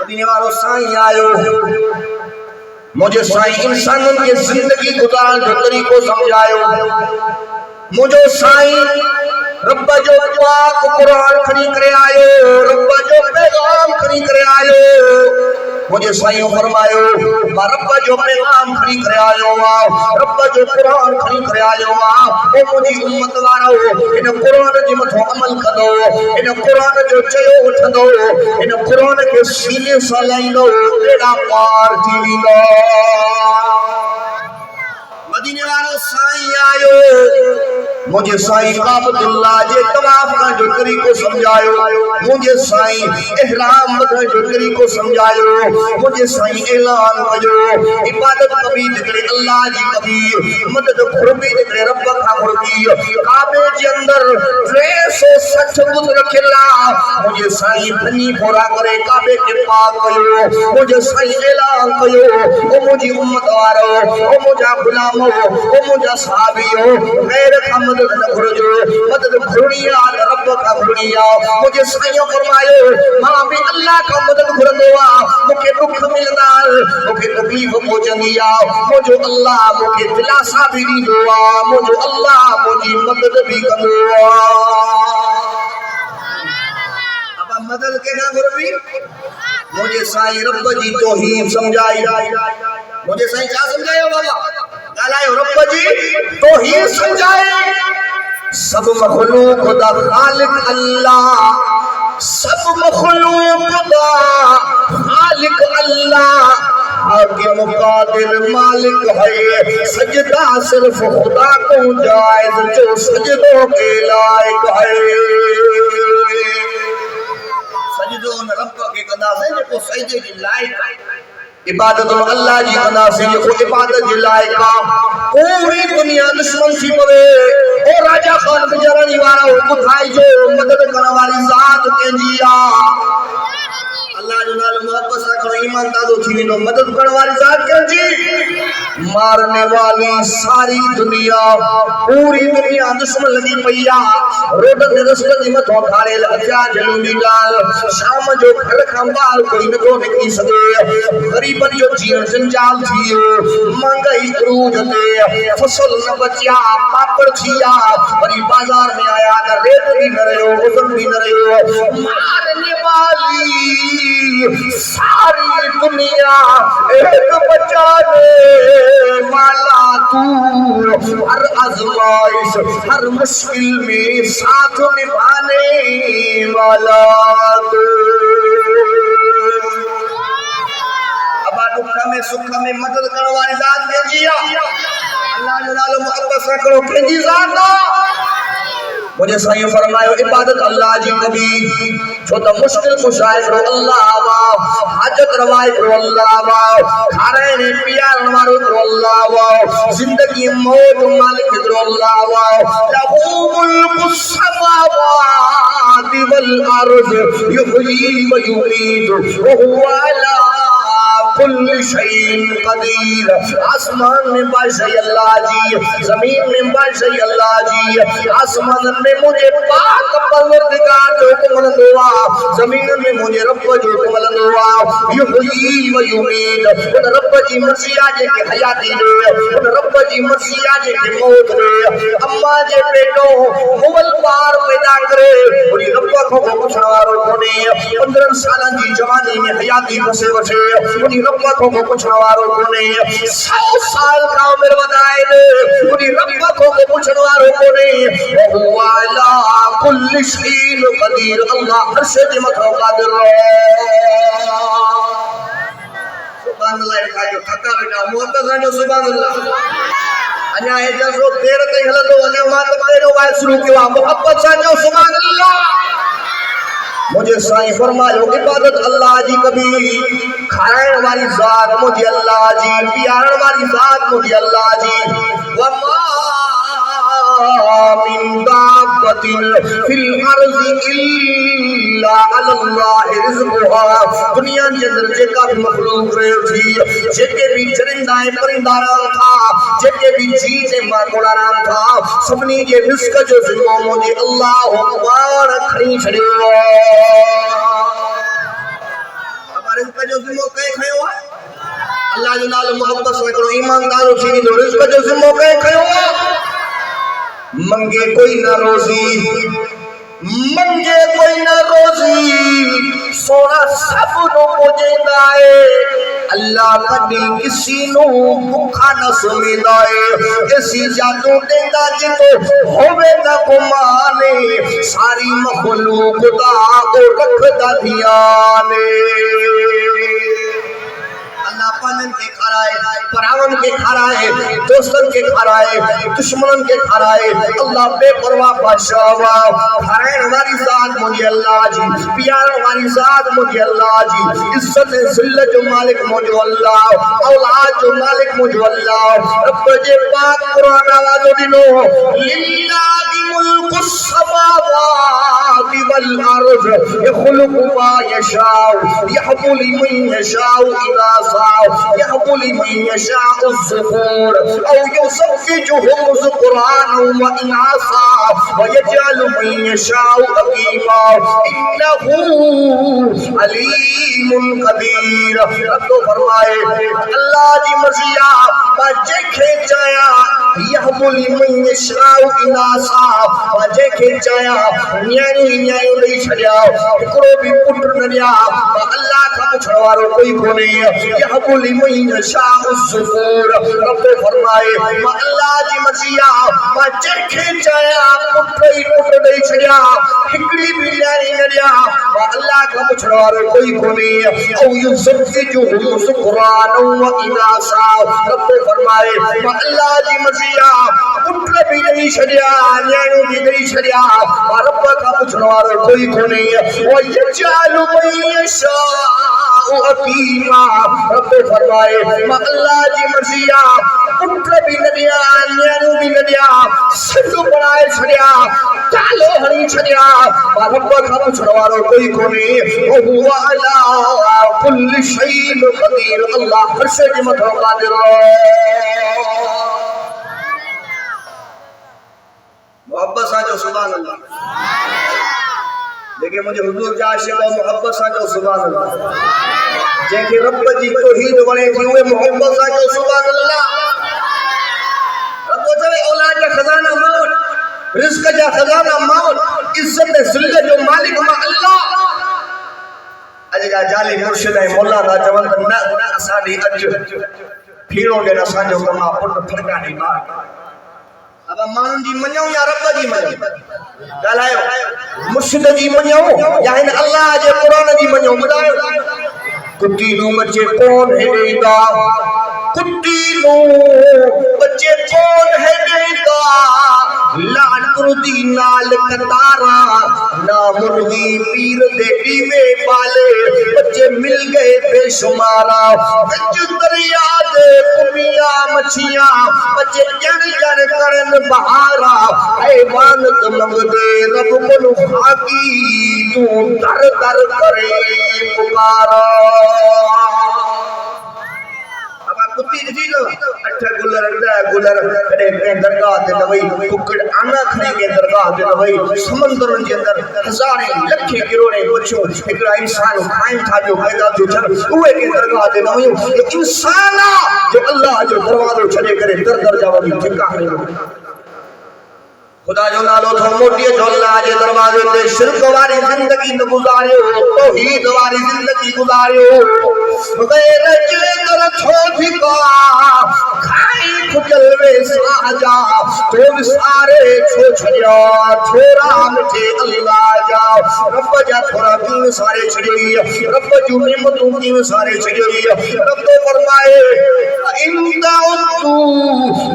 مدینے والوں سائیں آئے مجھے سائیں انسانوں کی زندگی گزارن جو طریقوں سمجھائے مجھے سائیں رب جو پاک قرآن کھڑی کرے آئے رب جو پیغام کھڑی کرے آئے مجھے سائیں فرمائے ماں رب جو پیغام کھڑی کرے آئے رب جو قرآن کھڑی کرے آئے اے مجھے امت وارو ان قرآن جی مٿو عمل کندو ان قرآن جو چيو وٺندو ان قرآن کے سینے سان لائندو بیڑا پار تھی ويندو مدینے والوں سائیں آيو مجھے سائیں عبد اللہ جے طواف کا جو طریقو سمجھايو مجھے سائیں احرام بدھن جو طریقو سمجھايو مجھے سائیں اعلان کجو عبادت کبھی دکڑے اللہ جی کبھی مدد قربی دکڑے رب کا قربی کعبے جے اندر 360 بت رکھلا مجھے سائیں بھنی پورا کرے کعبے کے پاک کیو مجھے سائیں اعلان کیو او مجھے امت وارو او مجھا غلام او مجھا صحابی غیر کا مدد نہ گھرجو مدد گھرنیا رب کا گھرنیا مجھے سائیں فرمائے ماں بھی اللہ کا مدد گھرندو مکھے دکھ ملدا مکھے تکلیف پہنچندی مجھے اللہ مکھے دلاسا بھی ڈیندو مجھے اللہ مجھے مدد بھی کندو اب مدد کینا گھربی مجھے سائیں رب جی توحید سمجھائی مجھے سائیں کیا سمجھائے بابا گالائے رب جی توحید سمجھائے سب مخلوق دا خالق اللہ سب مخلوق دا خالق اللہ آگے مقادر مالک ہے سجدہ صرف خدا کو جائز جو سجدوں کے لائق ہے سجدوں رب کے قدا سے جو سجدے کی لائق ہے عبادت اللہ جی بنا سے یہ عبادت جی لائقہ پوری دنیا دشمن تھی پوے او راجہ خان بجرانی وارا ہو بکھائی جو مدد کرنے والی ذات کے جیا اللہ جو نال محبت سے کرو ایمان دادو تھی تو مدد کرنے والی ذات کے جی مارنے والی ساری دنیا پوری دنیا دشمن لگی پیا روڈ نے رسول دی مت کھارے لگیا جلوی ڈال شام جو گھر کھمبال کوئی نہ تو نکلی سکے غریبن جو جیون جنجال تھی مہنگائی عروج تے فصل نہ بچیا پاپڑ تھیا وری بازار میں آیا نہ ریت بھی نہ رہو وزن بھی نہ رہو مارنے والی ساری دنیا ایک بچانے والا تو ہر آزمائش ہر مشکل میں ساتھ نبھانے والا تو دکھا میں سکھا میں مدد کرنے والی ذات کے جیا اللہ جلالہ محبت سے کرو کہ جی ذات مجھے سائیں فرمائے عبادت اللہ جی کبھی چھوٹا مشکل کشائے کرو اللہ آواؤ حاجت روائے کرو اللہ آواؤ کھارے نے پیار نوارو کرو اللہ آواؤ زندگی موت مالک کرو اللہ آواؤ لہو ملک السماوات والارض یحیی و یمیت وہو علی کل شیء قدیر آسمان میں بادشاہ اللہ جی زمین میں بادشاہ اللہ جی آسمان میں مجھے پاک پروردگار جو حکم لندوا زمین میں مجھے رب جو حکم لندوا یحیی و یمیت ان رب جی مسیح جے کے حیاتی دے ان رب جی مسیح جے کے موت دے اما جے پیٹو مول پار پیدا کرے انہی رب کو پوچھنا وارو کونے 15 سالن جی جوانی میں حیاتی بسے وٹھے انہی رب کو پوچھنا وارو کونے 100 سال کا عمر ودائے دے انہی رب کو پوچھنا وارو کونے وہو علی کل شیء قدیر اللہ ہر شے تے مٿو قادر سبحان اللہ کا جو تھکا بیٹا محبت سانجو سبحان اللہ انیا ہے جو دیر تے ہلندو انیا مات پیرو وائے شروع کیو محبت سانجو سبحان اللہ مجھے سائیں فرمائے عبادت اللہ جی کبھی کھائیں والی ذات مجھے اللہ جی پیارن والی ذات مجھے اللہ جی وما من دابت فی الارض الا علی اللہ رزقها دنیا کے اندر جیکا بھی مخلوق رہے تھی جیکے بھی چرندائیں پرنداران تھا جیکے بھی چیزیں مارکوڑاران تھا سبنی کے رزق جو ذمہ مجھے اللہ اکبر کھڑی چھڑے رزق جو ذمہ کئے کھيو اللہ جو نالو محبت سے کرو ایماندارو ٿي جو رزق جو ذمہ کئے کھيو منگے کوئی نہ روزی منگے کوئی نہ روزی سونا سب نو پوجیندا ہے اللہ کدی کسی نو بھکھا نہ سمیندا ہے اسی جادو دیندا جتو ہوے نہ گمانے ساری مخلوق دا او رکھدا دھیانے اللہ پانن کے کھارائے پراون کے کھارائے دوستن کے کھارائے دشمنن کے کھارائے اللہ بے پرواہ بادشاہ ہرین ہماری ذات مجھے اللہ جی پیار ہماری ذات مجھے اللہ جی عزت ذلت جو مالک مجھے اللہ اولاد جو مالک مجھے اللہ رب جے پاک قرآن آوازو دنو للہ ملک السماوات والارض يخلق ما يشاء يهب لمن يشاء إناثا يهب لمن يشاء الذكور أو يزوجهم ذكرانا وإناثا ويجعل من يشاء عقيما إنه عليم قدير رب فرمائے اللہ جی مرضیہ بچے کھینچایا يهب لمن يشاء إناثا بچے کھینچایا نیائی نہیں چھڑیا ہکڑو بھی پٹر نہ لیا اللہ کا پچھڑوارو کوئی کونے یہب لمن یشاء الذکور رب فرمائے اللہ جی مرضیہ بچے کھینچایا پٹر نہیں چھڑیا ہکڑی بھی نہیں لیا اللہ کا پچھڑوارو کوئی کونے او یزوجهم ذکرانا واناثا رب فرمائے اللہ جی مرضیہ پٹر بھی نہیں چھڑیا نیائی بھی نہیں چھڑیا رب کا پچھڑوارو کوئی کونے وَيَجْعَلُ مَن يَشَاءُ عَقِيمًا رب فرمائے اللہ جی مرضیہ پٹر بھی نہ دیا نیانو بھی نہ دیا سندو بڑھائے چھڑیا ٹالو ہری چھڑیا رب کا پچھڑوارو کوئی کونے وَهُوَ عَلَىٰ كُلِّ شَيْءٍ قَدِيرٌ اللہ ہر شے کے مطلب قادر محبت سا جو سبحان اللہ لیکن مجھے حضور جا عاشق و محبت سا جو سبحان اللہ جن کے رب جی توحید بنے تھی ہوئے محبت سا جو سبحان اللہ رب چاہے اولاد کا خزانہ موت رزق کا خزانہ موت عزت ذلت جو مالک ما اللہ اجے جا جالی مرشد ہے مولا دا جوان نہ اساں دی اج پھیرو دے اساں جو کما پٹ پھڑکا نہیں مار اب مان جی منیاؤں یا رب جی منیاؤں گالائیو مرشد جی منیاؤں یا ان اللہ جے قرآن جی منیاؤں بدائیو کتی نو بچے کون ہے دیتا کتی نو بچے کون ہے دیتا لان کردی نال کتارا نا مرغی پیر دے دیوے بالے بچے مل گئے بے شمارا بچ دریا دے کمیاں مچھیاں بچے جن جن کرن بہارا حیوانت منگ دے رب منو خاکی تو در در کرے پکارا کتی جی لو اٹھا گلر کڑے درگاہ دے نوئی ککڑ آنا کھنے کے درگاہ دے نوئی سمندرن کے اندر ہزاریں لکھیں کروڑیں بچوں ایکڑا انسان قائم تھا جو پیدا جو چھر اوے کے درگاہ دے نوئی انسانا جو اللہ جو دروازوں چھلے کرے در در جاوی ٹھکا کرے خدا جو نالو تھو موٹی جو اللہ جے دروازے تے شرک واری زندگی نہ گزاریو توحید واری زندگی گزاریو غیر جے در تھو بھگا کھائی کھجلوے ساجا تو سارے چھو چھڑیا چھوڑا مجھے اللہ جا رب جا تھوڑا کیوں سارے چھڑی رب جو نعمتوں کیوں سارے چھڑی رب فرمائے ان دعوتو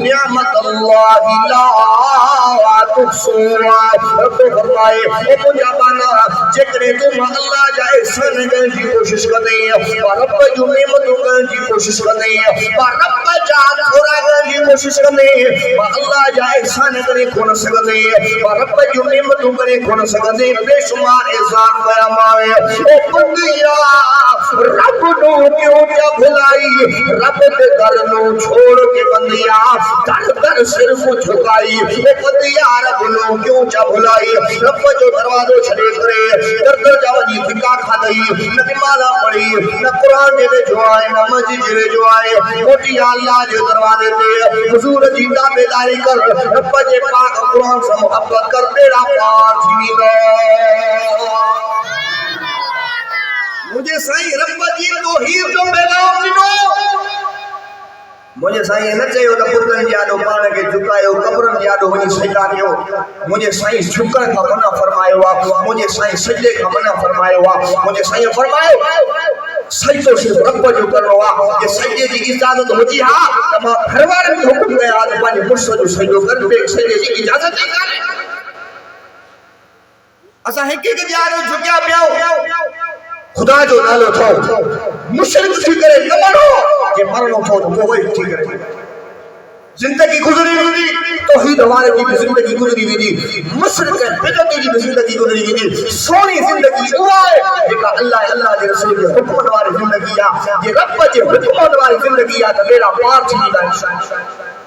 نعمت اللہ لا تحصوها رب فرمائے او مجھا بانا جکرے تم اللہ جا احسان کرنے کی کوشش کرنے رب جو نعمتوں کرنے کی کوشش کرنے رب جا تھوڑا کرنے کی کوشش کرنے اللہ جا احسان کرنے کون سکتے رب جو نعمتوں کرنے کون سکتے بے شمار احسان بیامائے او بندیا رب نو کیوں کیا بھلائی رب دے در نو چھوڑ کے بندیا در در سر کو جھکائی اے بندیا رب نو کیوں کیا بھلائی رب جو دروازو چھڑے کرے در در جاوی دھکا کھا دئی نہ مالا پڑی نہ قرآن دے جو آئے نہ مسجد دے جو آئے موٹی اللہ جو دروازے تے حضور جی دا بیداری کر رب جے پاک قرآن سے محبت کر بیڑا پار تھی گا مجھے سائیں رب جی توحید جو پیغام ڈنو مجھے سائیں نہ چاہیے تو پترن جادو پانے کے جھکائے قبرن جادو ونی سجدہ کیو مجھے سائیں جھکن کا منع فرمائے ہوا مجھے سائیں سجدے کا منع فرمائے ہوا مجھے سائیں فرمائے سجدو صرف رب جو کرنو ہوا یہ سجدے کی اجازت ہوتی ہاں تمام گھروارے میں حکم گیا آج پانی مرسل جو سجدو کر بے سجدے کی اجازت نہیں کرے اسا ہکی کے جادو جھکیا پیاؤ خدا جو نالو تھو مشرک تھی کرے نہ مرو کہ مرنو تھو تو وہی تھی کرے زندگی گزری ہوئی توحید ہمارے کی زندگی گزری ہوئی مشرک بدعت کی زندگی گزری ہوئی سونی زندگی اوائے کہ اللہ اللہ کے رسول کے حکم واری زندگی یا یہ رب کے حکم واری زندگی یا تو میرا پار تھی دا انشاءاللہ